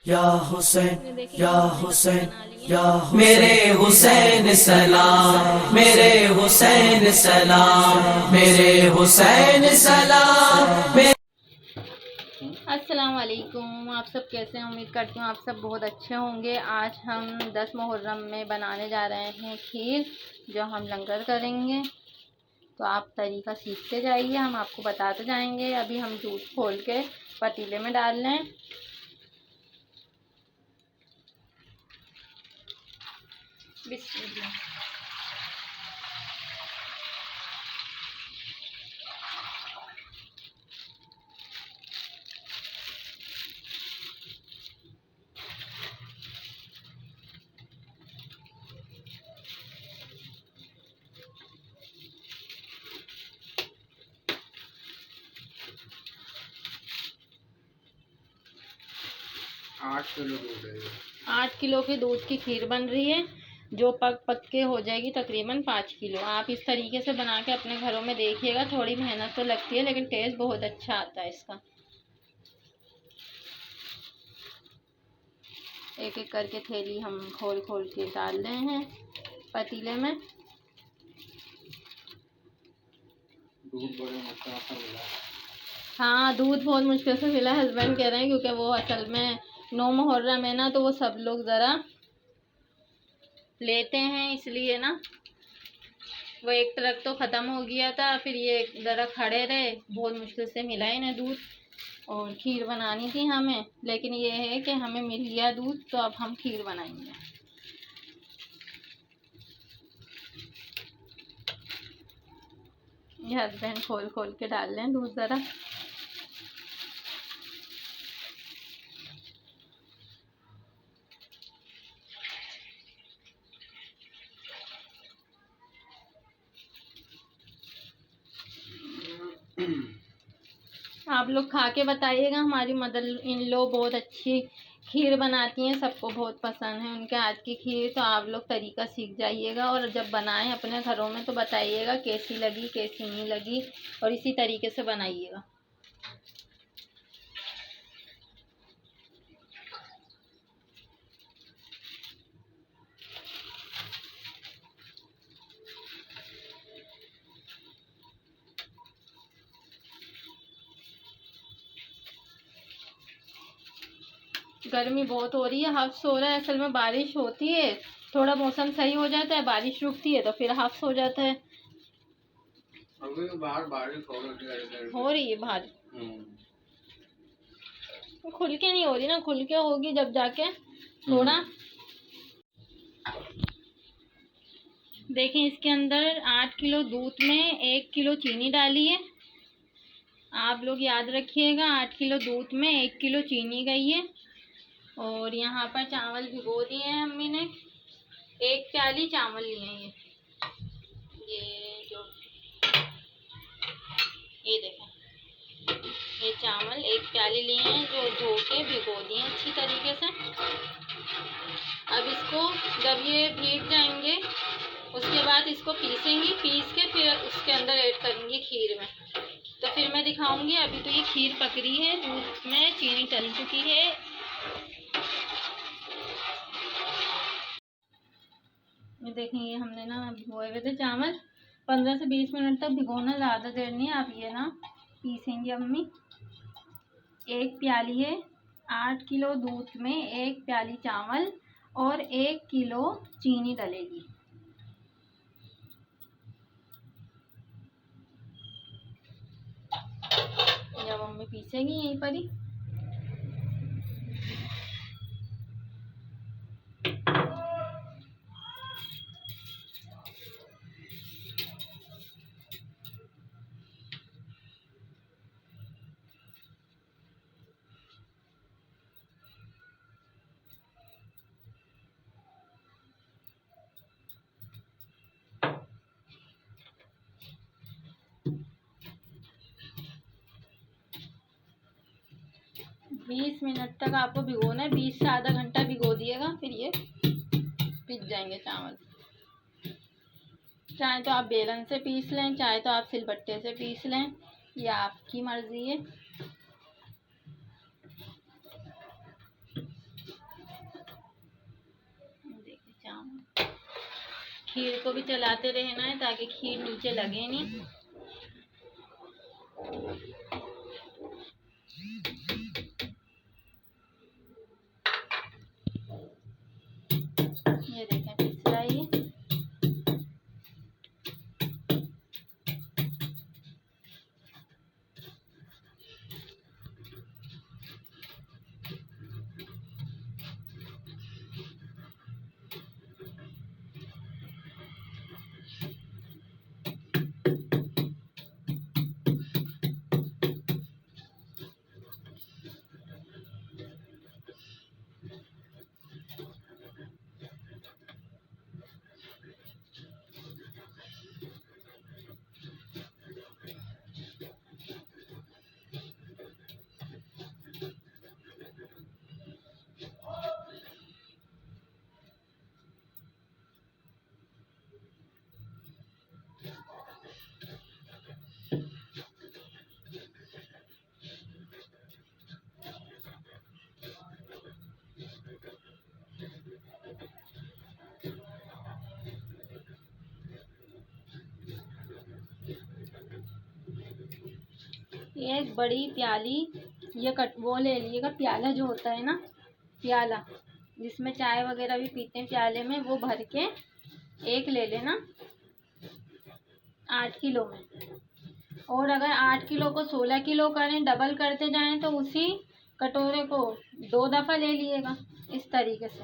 या हुसैन या हुसैन या मेरे हुसैन सलाम, मेरे हुसैन सलाम, मेरे हुसैन सलाम। अस्सलाम वालेकुम। आप सब कैसे हैं? उम्मीद करती हूँ आप सब बहुत अच्छे होंगे। आज हम 10 मुहर्रम में बनाने जा रहे हैं खीर, जो हम लंगर करेंगे। तो आप तरीका सीखते जाइए, हम आपको बताते जाएंगे। अभी हम दूध खोल के पतीले में डाल लें। बिस्मिल्लाह। 8 किलो दूध है। 8 किलो के दूध की खीर बन रही है, जो पक के हो जाएगी तकरीबन 5 किलो। आप इस तरीके से बना के अपने घरों में देखिएगा। थोड़ी मेहनत तो लगती है, लेकिन टेस्ट बहुत अच्छा आता है इसका। एक एक करके थैली हम खोल खोल के डाल रहे हैं पतीले में। दूध बड़े मुश्किल से मिला। हाँ, दूध बहुत मुश्किल से मिला, हस्बैंड कह रहे हैं, क्योंकि वो असल में 9 मुहर्रम है ना, तो वो सब लोग ज़रा लेते हैं, इसलिए ना वो एक ट्रक तो ख़त्म हो गया था, फिर ये ज़रा खड़े रहे, बहुत मुश्किल से मिला इन्हें दूध। और खीर बनानी थी हमें, लेकिन ये है कि हमें मिल गया दूध, तो अब हम खीर बनाएंगे। ये हस्बैंड खोल खोल के डाल लें दूध ज़रा। आप लोग खा के बताइएगा। हमारी मदर इन लो बहुत अच्छी खीर बनाती हैं, सबको बहुत पसंद है उनके हाथ की खीर। तो आप लोग तरीका सीख जाइएगा, और जब बनाएं अपने घरों में तो बताइएगा कैसी लगी कैसी नहीं लगी, और इसी तरीके से बनाइएगा। गर्मी बहुत हो रही है, हफ्स हो रहा है। असल में बारिश होती है, थोड़ा मौसम सही हो जाता है, बारिश रुकती है तो फिर हफ्स हो जाता है। अभी तो बाहर बारिश हो रही है। हो रही है बाहर, खुल के नहीं हो रही ना, खुल के होगी जब जाके थोड़ा। देखें, इसके अंदर 8 किलो दूध में 1 किलो चीनी डाली है। आप लोग याद रखिएगा, 8 किलो दूध में 1 किलो चीनी गई है। और यहाँ पर चावल भिगो दिए हैं अम्मी ने, 1 प्याली चावल लिए हैं। ये देखें, ये चावल 1 प्याली लिए हैं, जो धो के भिगो दिए हैं अच्छी तरीके से। अब इसको जब ये भीग जाएंगे, उसके बाद इसको पीसेंगी, पीस के फिर उसके अंदर ऐड करेंगी खीर में। तो फिर मैं दिखाऊंगी। अभी तो ये खीर पक रही है, दूध में चीनी डल चुकी है। ये देखें, ये हमने ना भिगोए हुए थे चावल, 15 से 20 मिनट तक भिगोना, ज़्यादा देर नहीं। आप ये ना पीसेंगे अम्मी। 1 प्याली है, 8 किलो दूध में 1 प्याली चावल और 1 किलो चीनी डलेगी। जब मम्मी पीसेंगी यहीं पर ही। 20 मिनट तक आपको भिगोना है, 20 से आधा घंटा भिगो दिएगा, फिर ये पिस जाएंगे चावल। चाहे तो आप बेलन से पीस लें, चाहे तो आप सिलबट्टे से पीस लें, ये आपकी मर्जी है। खीर को भी चलाते रहना है ताकि खीर नीचे लगे नहीं। ये देखें पिस रहा है ये। ये एक बड़ी प्याली, ये वो ले लीजिएगा प्याला जो होता है ना, प्याला जिसमें चाय वगैरह भी पीते हैं, प्याले में वो भर के एक ले लेना 8 किलो में। और अगर 8 किलो को 16 किलो करें, डबल करते जाएं, तो उसी कटोरे को 2 दफ़ा ले लीजिएगा इस तरीके से।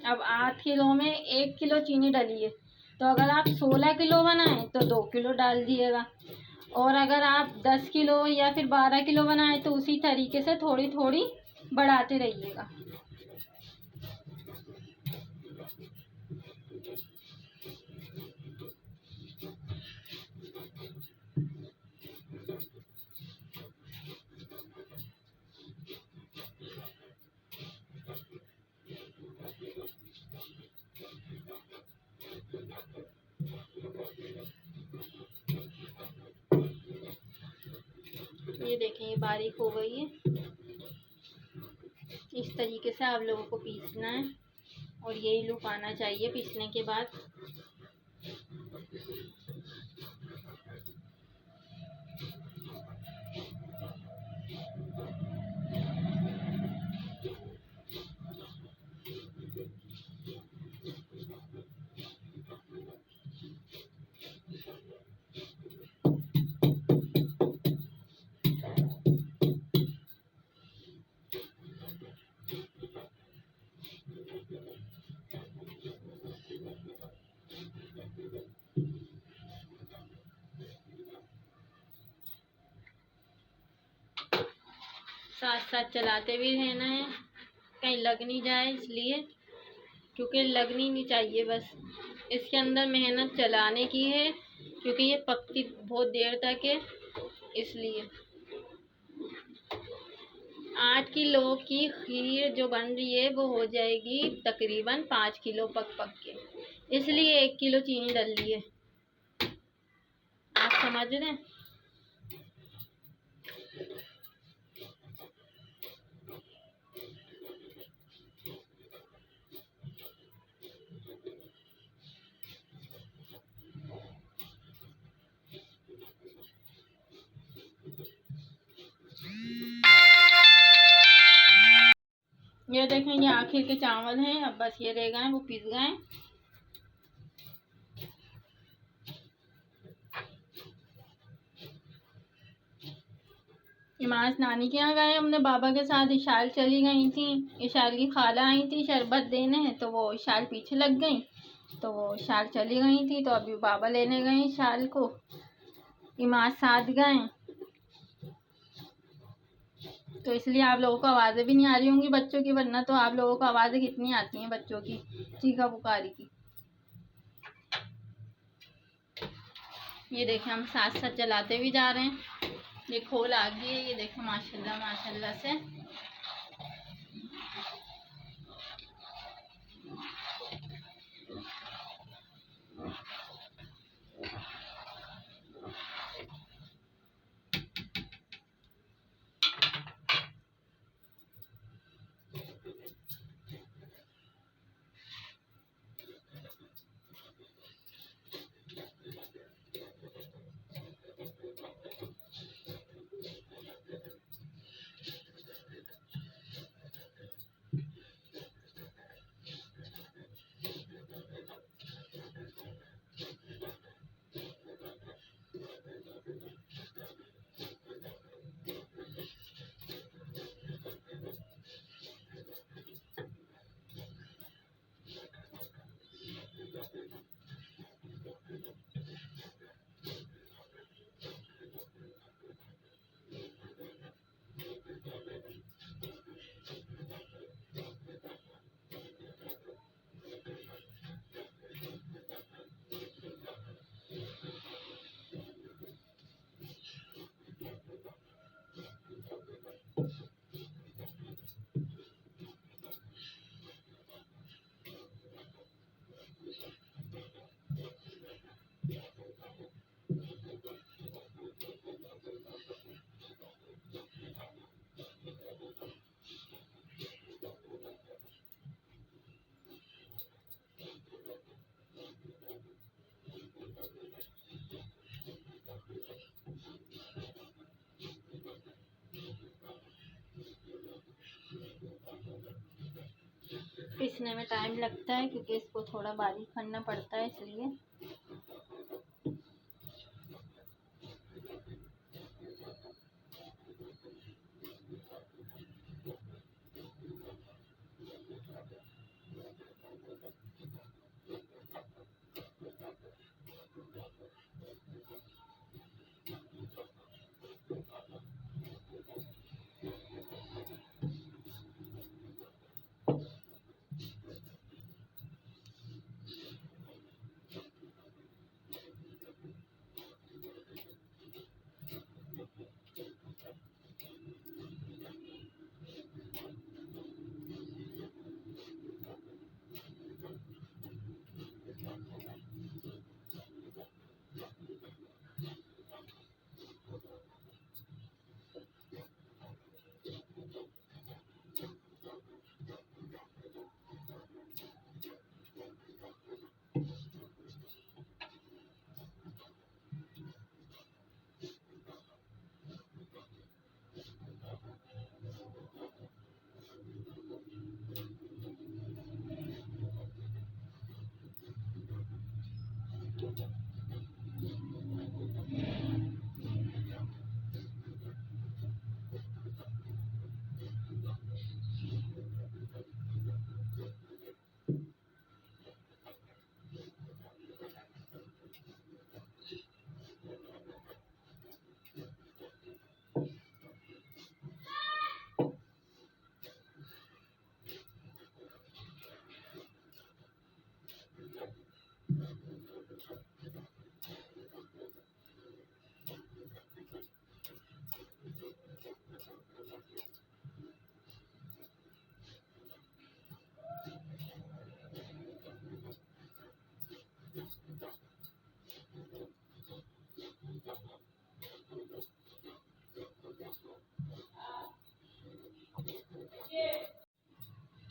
अब 8 किलो में 1 किलो चीनी डालिए, तो अगर आप 16 किलो बनाएं तो 2 किलो डाल दिएगा। और अगर आप 10 किलो या फिर 12 किलो बनाएं तो उसी तरीके से थोड़ी थोड़ी बढ़ाते रहिएगा। ये देखें ये बारीक हो गई है। इस तरीके से आप लोगों को पीसना है और यही लुक आना चाहिए पीसने के बाद। साथ साथ चलाते भी रहना है, कहीं लग नहीं जाए, इसलिए क्योंकि लगनी नहीं चाहिए। बस इसके अंदर मेहनत चलाने की है, क्योंकि ये पकती बहुत देर तक है, इसलिए 8 किलो की खीर जो बन रही है वो हो जाएगी तकरीबन 5 किलो पक के, इसलिए 1 किलो चीनी डाल ली है। आप समझ रहे हैं? ये देखें ये आखिर के चावल हैं, अब बस ये रह गए, वो पिस गए। इमाज नानी के यहाँ गए हमने बाबा के साथ, इशाल चली गई थी, इशाल की खाला आई थी शरबत देने, तो वो इशाल पीछे लग गई, तो वो इशाल चली गई थी, तो अभी बाबा लेने गए इशाल को, इमाज साथ गए, तो इसलिए आप लोगों को आवाज़ें भी नहीं आ रही होंगी बच्चों की, वरना तो आप लोगों को आवाज़ें कितनी आती हैं बच्चों की चीखा पुकारी की। ये देखें हम साथ साथ चलाते भी जा रहे हैं। ये खोल आ गई है, ये देखें माशाल्लाह माशाल्लाह से। पीसने में टाइम लगता है क्योंकि इसको थोड़ा बारीक करना पड़ता है, इसलिए।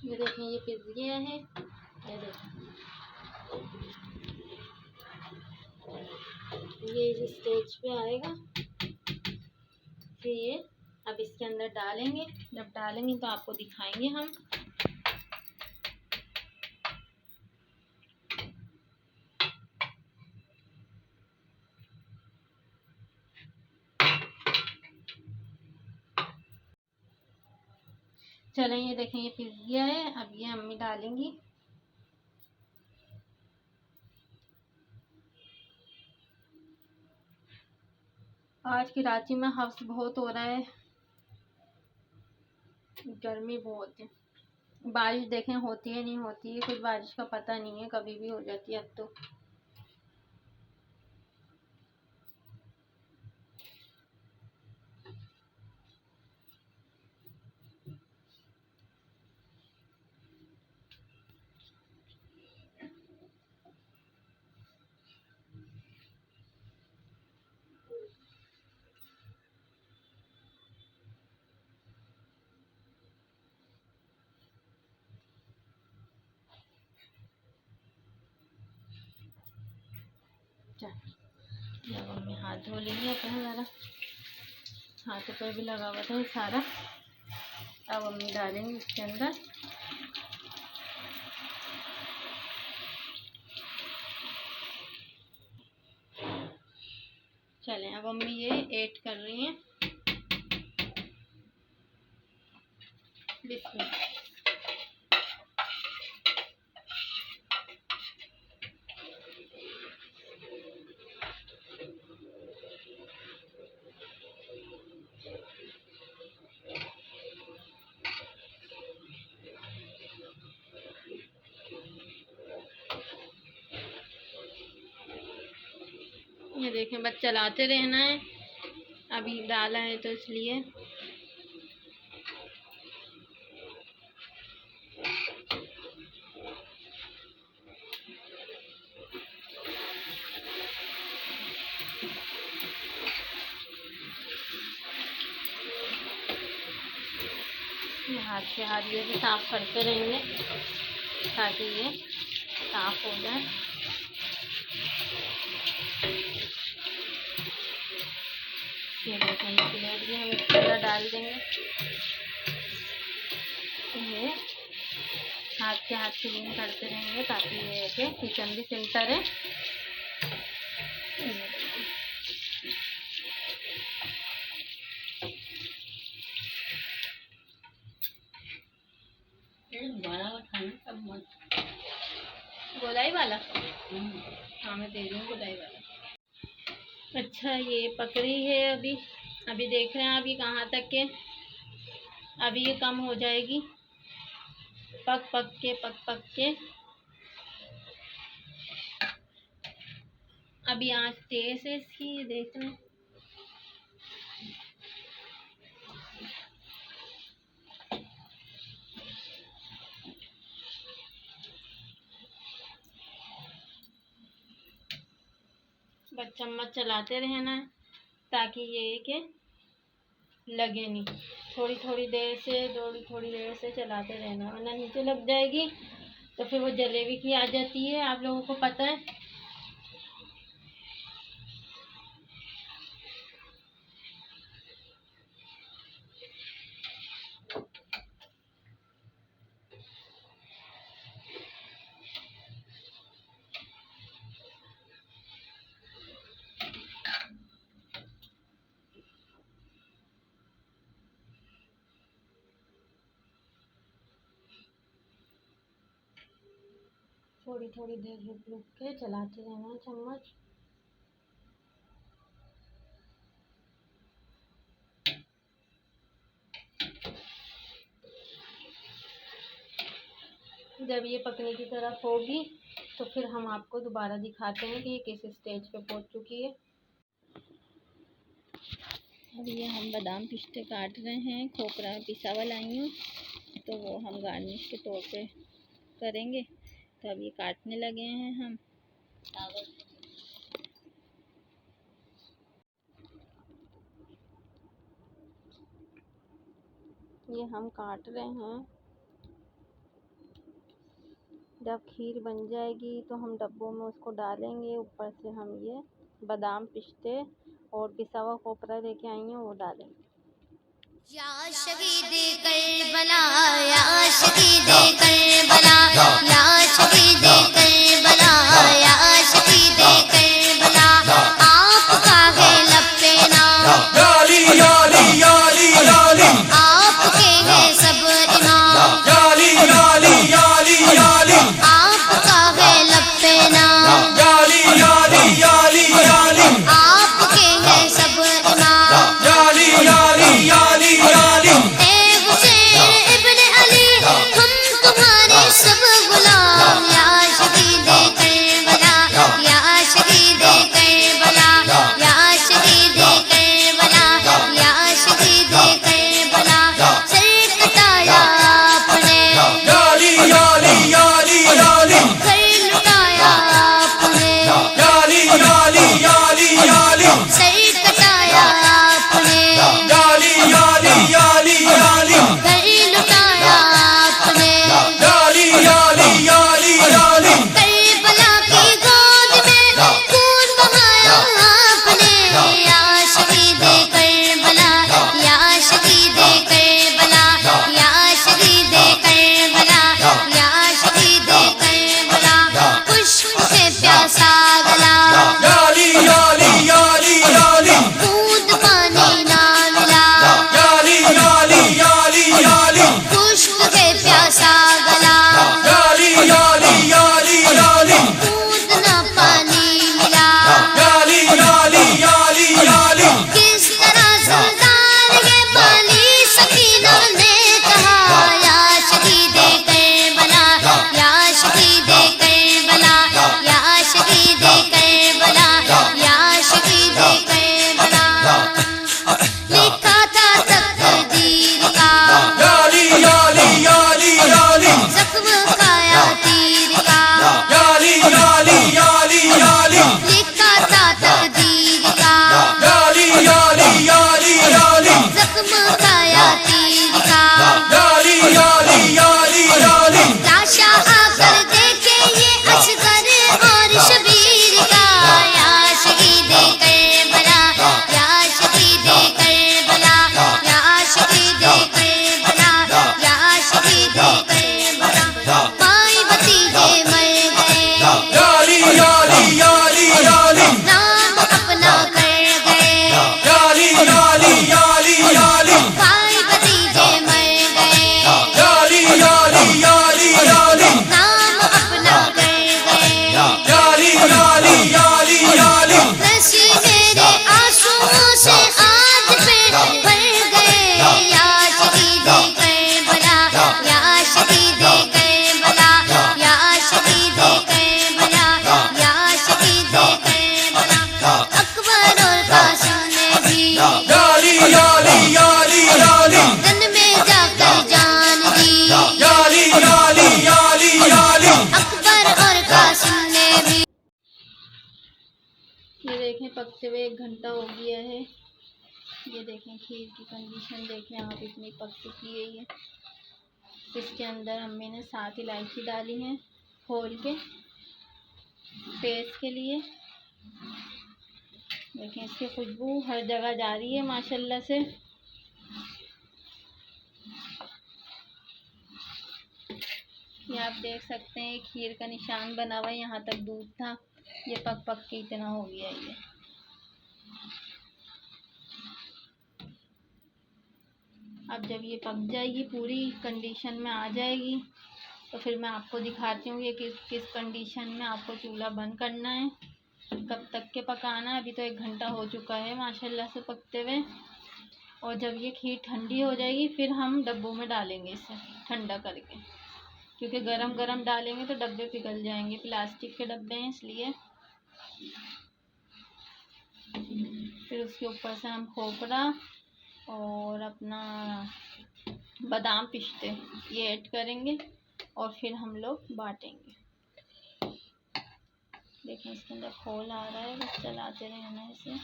ये देखें, ये पिस गया है। ये देखें, ये इस स्टेज पे आएगा। फिर ये अब इसके अंदर डालेंगे। जब डालेंगे तो आपको दिखाएंगे हम। चलें, ये देखें, ये पिस गया है। अब ये अम्मी डालेंगी। आज कराची में हफ्स बहुत हो रहा है, गर्मी बहुत है। बारिश देखें होती है नहीं होती है, कुछ बारिश का पता नहीं है, कभी भी हो जाती है अब तो। जब मम्मी हाथ धो लेंगे अपना, ज़रा हाथों पर भी लगा हुआ था ये सारा। अब मम्मी डालेंगे इसके अंदर। चलें, अब मम्मी ये ऐड कर रही हैं। बिस्मिल्लाह। ये देखें, बस चलाते रहना है। अभी डाला है तो इसलिए। हाथ से हाथ ये भी साफ करते रहेंगे ताकि ये साफ हो जाए। ये देखें, प्लेट भी हम इसके अंदर डाल देंगे। ये हाथ के हाथ क्लीन करते रहेंगे ताकि ये के किचन भी सेंटर है। गोलाई वाला, हाँ मैं दे रही हूँ गोलाई वाला। अच्छा ये पकड़ी है अभी देख रहे हैं अभी कहाँ तक के, अभी ये कम हो जाएगी पक के। अभी आँच तेज है इसकी, देख रहे हैं। बस चम्मच चलाते रहना है ताकि ये के लगे नहीं। थोड़ी देर से चलाते रहना, वरना नीचे लग जाएगी तो फिर वो जलेबी की आ जाती है, आप लोगों को पता है। थोड़ी देर रुक के चलाते रहना चम्मच। जब ये पकने की तरफ होगी तो फिर हम आपको दोबारा दिखाते हैं कि ये किस स्टेज पे पहुंच चुकी है। अब ये हम बादाम पिस्ते काट रहे हैं, खोपरा पिसा हुआ लाई हूँ तो वो हम गार्निश के तौर पे करेंगे। तो अब ये काटने लगे हैं हम। ये हम काट रहे हैं। जब खीर बन जाएगी तो हम डब्बों में उसको डालेंगे। ऊपर से हम ये बादाम पिस्ते और पिसा हुआ खोपरा लेके आई हैं वो डालेंगे। या शहीद करबला, या शहीद करबला, या शहीद करबला, या शहीद करबला, आपका है लपे नाम, याली याली याली याली, आपके हैं सब इमाम, याली याली याली याली, आपका है लपे नाम, याली याली याली याली, आपके हैं सब इमाम, याली याली याली याली, ए हुसैन इब्ने अली, पकते हुए 1 घंटा हो गया है। ये देखें खीर की कंडीशन देखें आप, इतनी पक चुकी है ये। इसके अंदर अम्मी ने 7 इलायची डाली हैं खोल के टेस्ट के लिए। देखें इसकी खुशबू हर जगह जा रही है माशाल्लाह से। ये आप देख सकते हैं खीर का निशान बना हुआ है, यहाँ तक दूध था, ये पक पक के इतना हो गया ये। अब जब ये पक जाएगी पूरी कंडीशन में आ जाएगी तो फिर मैं आपको दिखाती हूँ कि किस कंडीशन में आपको चूल्हा बंद करना है, कब तक के पकाना है। अभी तो 1 घंटा हो चुका है माशाल्लाह से पकते हुए। और जब ये खीर ठंडी हो जाएगी फिर हम डब्बों में डालेंगे इसे ठंडा करके, क्योंकि गरम गरम डालेंगे तो डब्बे पिघल जाएंगे, प्लास्टिक के डब्बे हैं इसलिए। फिर उसके ऊपर से हम खोपरा और अपना बादाम पिस्ते ये ऐड करेंगे और फिर हम लोग बाटेंगे। देखें इसके अंदर खोल आ रहा है, बस चलाते रहना इसे।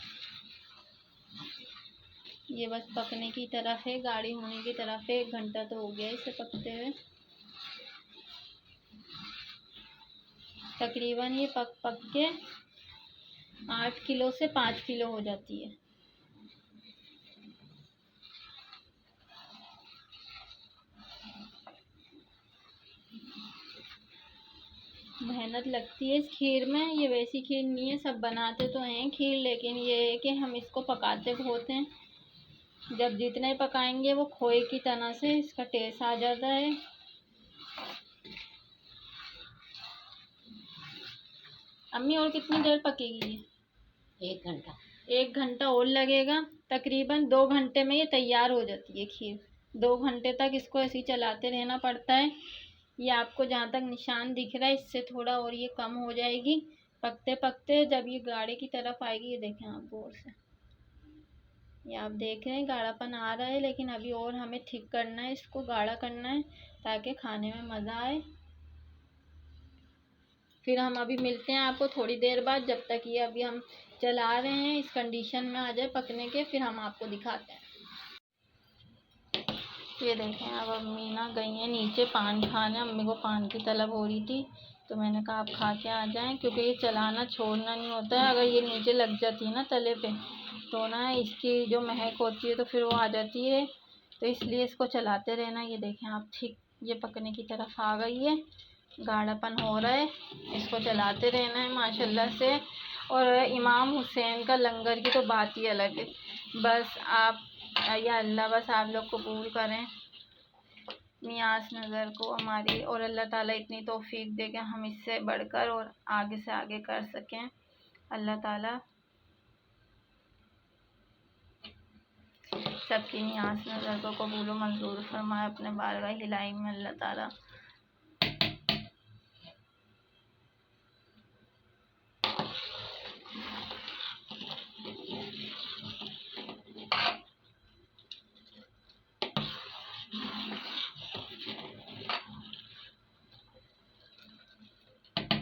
ये बस पकने की तरफ है, गाढ़ी होने की तरफ है। 1 घंटा तो हो गया इसे पकते हुए। तकरीबन ये पक पक के 8 किलो से 5 किलो हो जाती है। मेहनत लगती है इस खीर में, ये वैसी खीर नहीं है। सब बनाते तो हैं खीर, लेकिन ये है कि हम इसको पकाते बहुत हैं। जब जितने पकाएंगे वो खोए की तरह से इसका टेस्ट आ जाता है। अम्मी और कितनी देर पकेगी ये? 1 घंटा। 1 घंटा और लगेगा। तकरीबन 2 घंटे में ये तैयार हो जाती है खीर। 2 घंटे तक इसको ऐसे ही चलाते रहना पड़ता है। ये आपको जहाँ तक निशान दिख रहा है इससे थोड़ा और ये कम हो जाएगी पकते पकते। जब ये गाढ़े की तरफ आएगी, ये देखें आप गौर से, ये आप देख रहे हैं गाढ़ापन आ रहा है, लेकिन अभी और हमें ठीक करना है, इसको गाढ़ा करना है ताकि खाने में मज़ा आए। फिर हम अभी मिलते हैं आपको थोड़ी देर बाद। जब तक ये अभी हम चला रहे हैं इस कंडीशन में आ जाए पकने के, फिर हम आपको दिखाते हैं। ये देखें अब अम्मी ना गई हैं नीचे पान खाने। अम्मी को पान की तलब हो रही थी तो मैंने कहा आप खा के आ जाएं, क्योंकि ये चलाना छोड़ना नहीं होता है। अगर ये नीचे लग जाती है ना तले पे तो ना इसकी जो महक होती है तो फिर वो आ जाती है, तो इसलिए इसको चलाते रहना। ये देखें आप ठीक ये पकने की तरफ आ गई है, गाढ़ापन हो रहा है, इसको चलाते रहना है माशाल्लाह से। और इमाम हुसैन का लंगर की तो बात ही अलग है। बस आप या अल्लाह बस आप लोग कबूल करें नियाज़ नज़र को हमारी, और अल्लाह ताला इतनी तौफीक दे कि हम इससे बढ़कर और आगे से आगे कर सकें। अल्लाह ताला सबकी नियाज़ नज़र को कबूल व मंजूर फरमाए अपने बारगाह इलाही में। अल्लाह ताला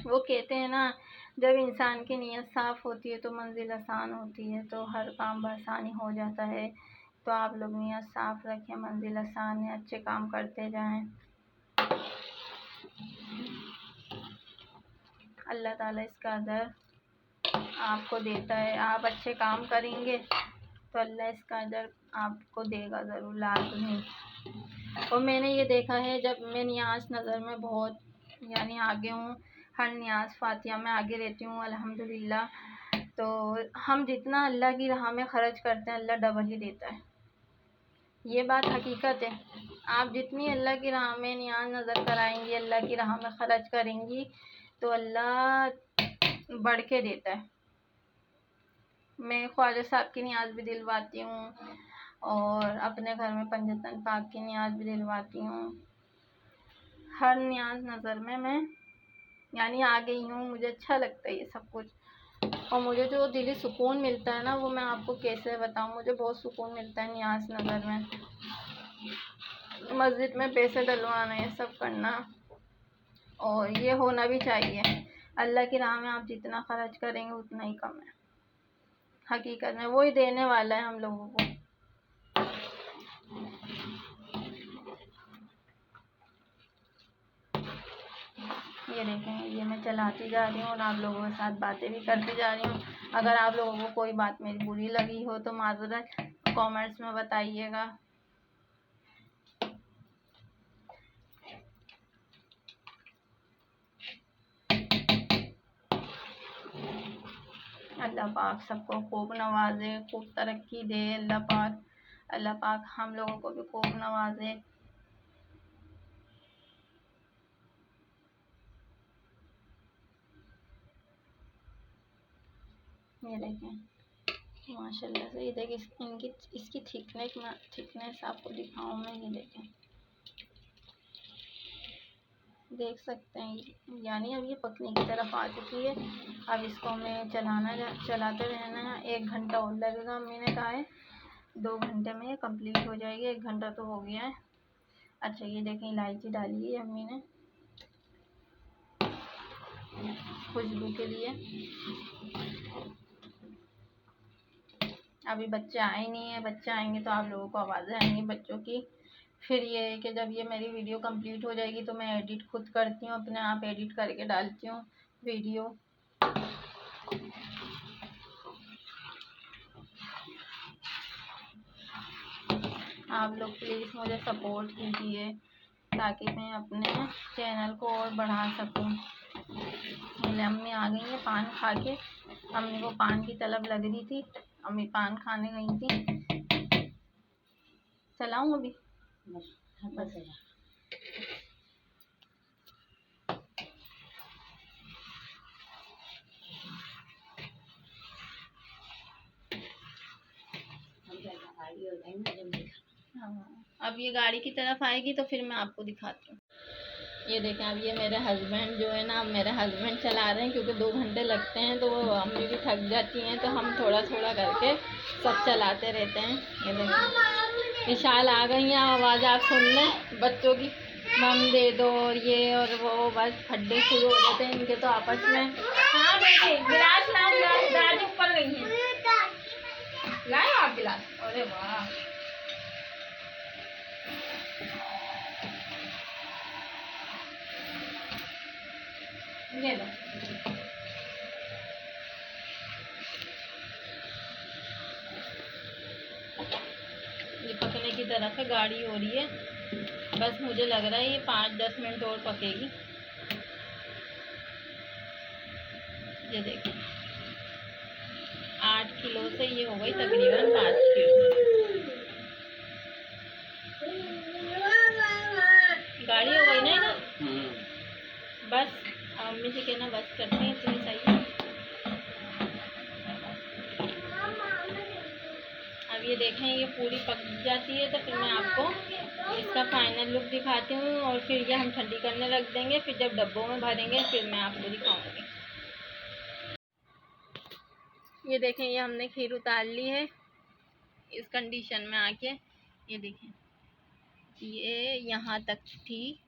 वो कहते हैं ना, जब इंसान की नीयत साफ़ होती है तो मंजिल आसान होती है, तो हर काम बआसानी हो जाता है। तो आप लोग नीयत साफ़ रखें, मंजिल आसान है, अच्छे काम करते जाएं। अल्लाह ताला इसका अजर आपको देता है। आप अच्छे काम करेंगे तो अल्लाह इसका अजर आपको देगा ज़रूर, लाज़मी। और मैंने ये देखा है, जब मैं नियाज़ नज़र में बहुत यानी आगे हूँ, हर नियाज़ फातिहा में आगे रहती हूँ अल्हम्दुलिल्लाह। तो हम जितना अल्लाह की राह में ख़र्च करते हैं अल्लाह डबल ही देता है, ये बात हकीकत है। आप जितनी अल्लाह की राह में नियाज़ नज़र कराएंगी, अल्लाह की राह में ख़र्च करेंगी तो अल्लाह बढ़ के देता है। मैं ख्वाजा साहब की नियाज़ भी दिलवाती हूँ और अपने घर में पंजतन पाक की नियाज़ भी दिलवाती हूँ। हर नियाज़ नज़र में मैं यानी आ गई हूँ। मुझे अच्छा लगता है ये सब कुछ, और मुझे जो दिली सुकून मिलता है ना वो मैं आपको कैसे बताऊँ। मुझे बहुत सुकून मिलता है नियाज़ नज़र में। मस्जिद में पैसे डलवाना, ये सब करना, और ये होना भी चाहिए। अल्लाह की राह में आप जितना ख़र्च करेंगे उतना ही कम है। हकीकत में वही देने वाला है हम लोगों को। ये देखें, ये मैं चलाती जा रही हूँ और आप लोगों के साथ बातें भी करती जा रही हूँ। अगर आप लोगों को कोई बात मेरी बुरी लगी हो तो माज़रत कमेंट्स में बताइएगा। अल्लाह पाक सबको खूब नवाजे, खूब तरक्की दे। अल्लाह पाक हम लोगों को भी खूब नवाजे। ये देखें माशाल्लाह से, ये देखें इसकी थिकनेस आपको दिखाऊं मैं। ये देखें, देख सकते हैं, यानी अब ये पकने की तरफ आ चुकी है। अब इसको हमें चलाते रहना है। 1 घंटा और लगेगा, अम्मी ने कहा है 2 घंटे में ये कंप्लीट हो जाएगी। 1 घंटा तो हो गया है। अच्छा, ये देखें इलायची डाली है अम्मी ने खुशबू के लिए। अभी बच्चे आए नहीं है, बच्चे आएंगे तो आप लोगों को आवाज़ें आएंगी बच्चों की। फिर ये है कि जब ये मेरी वीडियो कंप्लीट हो जाएगी तो मैं एडिट खुद करती हूँ, अपने आप एडिट करके डालती हूँ वीडियो। आप लोग प्लीज़ मुझे सपोर्ट कीजिए ताकि मैं अपने चैनल को और बढ़ा सकूँ। मेरी अम्मी आ गई है पान खा के। अम्मी को पान की तलब लग रही थी, अम्मी पान खाने गई थी। चलाऊँ अभी? बस अब ये गाड़ी की तरफ आएगी तो फिर मैं आपको दिखाती हूँ। ये देखें, अब ये मेरे हस्बैंड जो है ना, मेरे हस्बैंड चला रहे हैं क्योंकि 2 घंटे लगते हैं तो अम्मी भी थक जाती हैं, तो हम थोड़ा थोड़ा करके सब चलाते रहते हैं। ये देखें विशाल आ गई हैं, आवाज़ आप सुन लें बच्चों की, मम दे दो और ये और वो, बस खड्डे शुरू हो जाते हैं इनके तो आपस में। हाँ बेटे, गिलास लाओ, गिलास दादी ऊपर गई हैं, लाए आप गिलास? अरे वाह, ले लो। ये पकने की तरफ है, गाड़ी हो रही है। बस मुझे लग रहा है ये 5-10 मिनट और पकेगी। ये देखिए 8 किलो से ये हो गई तकरीबन 5 किलो। गाड़ी हो गई ना, बस अम्मी से कहना बस करते हैं, इतनी सही है। अब ये देखें ये पूरी पक जाती है तो फिर मैं आपको इसका फाइनल लुक दिखाती हूँ और फिर ये हम ठंडी करने रख देंगे। फिर जब डब्बों में भरेंगे फिर मैं आपको दिखाऊंगी। ये देखें ये हमने खीर उतार ली है इस कंडीशन में आके। ये देखें ये यहाँ तक थी,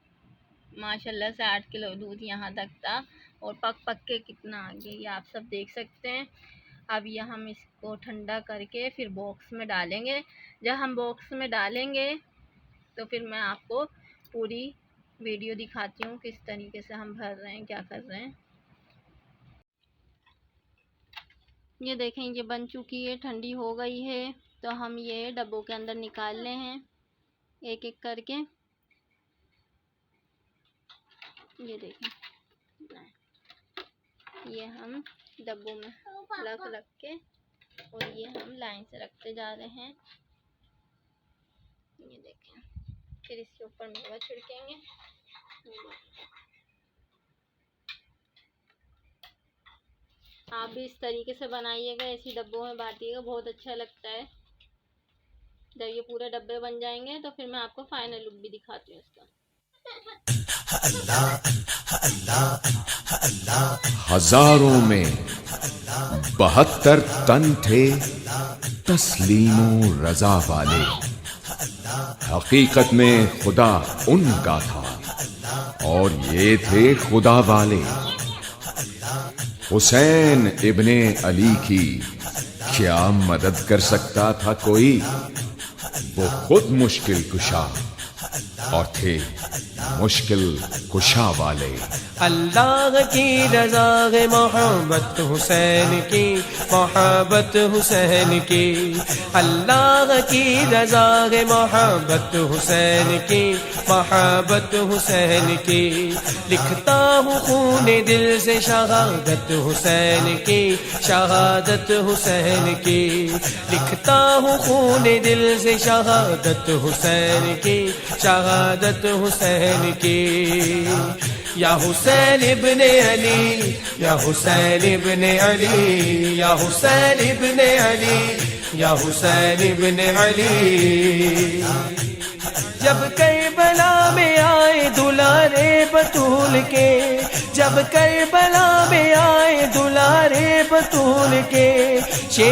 माशाल्लाह से 8 किलो दूध यहाँ तक था और पक के कितना आ गया ये आप सब देख सकते हैं। अब ये हम इसको ठंडा करके फिर बॉक्स में डालेंगे। जब हम बॉक्स में डालेंगे तो फिर मैं आपको पूरी वीडियो दिखाती हूँ किस तरीके से हम भर रहे हैं, क्या कर रहे हैं। ये देखें ये बन चुकी है, ठंडी हो गई है, तो हम ये डब्बों के अंदर निकाल ले हैं एक एक करके। ये देखें ये हम डब्बों में रख के और ये हम लाइन से रखते जा रहे हैं। ये देखें फिर इसके ऊपर मेवा छिड़केंगे। आप भी इस तरीके से बनाइएगा, ऐसी डब्बों में बांटिएगा, बहुत अच्छा लगता है। जब ये पूरे डब्बे बन जाएंगे तो फिर मैं आपको फाइनल लुक भी दिखाती हूँ इसका। हजारों में 72 तन थे तस्लीमो रजा वाले। हकीकत में खुदा उनका था और ये थे खुदा वाले। हुसैन इब्ने अली की क्या मदद कर सकता था कोई? वो खुद मुश्किल कुशा और थे मुश्किल कुशा वाले। अल्लाह की रज़ा है मोहब्बत हुसैन की, मोहब्बत हुसैन की। अल्लाह की रज़ा है मोहब्बत हुसैन की, मोहब्बत हुसैन की। लिखता हूँ खूने दिल से शहादत हुसैन की, शहादत हुसैन की। लिखता हूँ खूने दिल से शहादत हुसैन की, शहादत हुसैन की। या हुसैन इब्ने अली, या हुसैन इब्ने अली, या हुसैन इब्ने अली, या हुसैन इब्ने अली। जब करबला में आए दुलारे बतूल के, जब करबला में आए दुलारे बतूल के,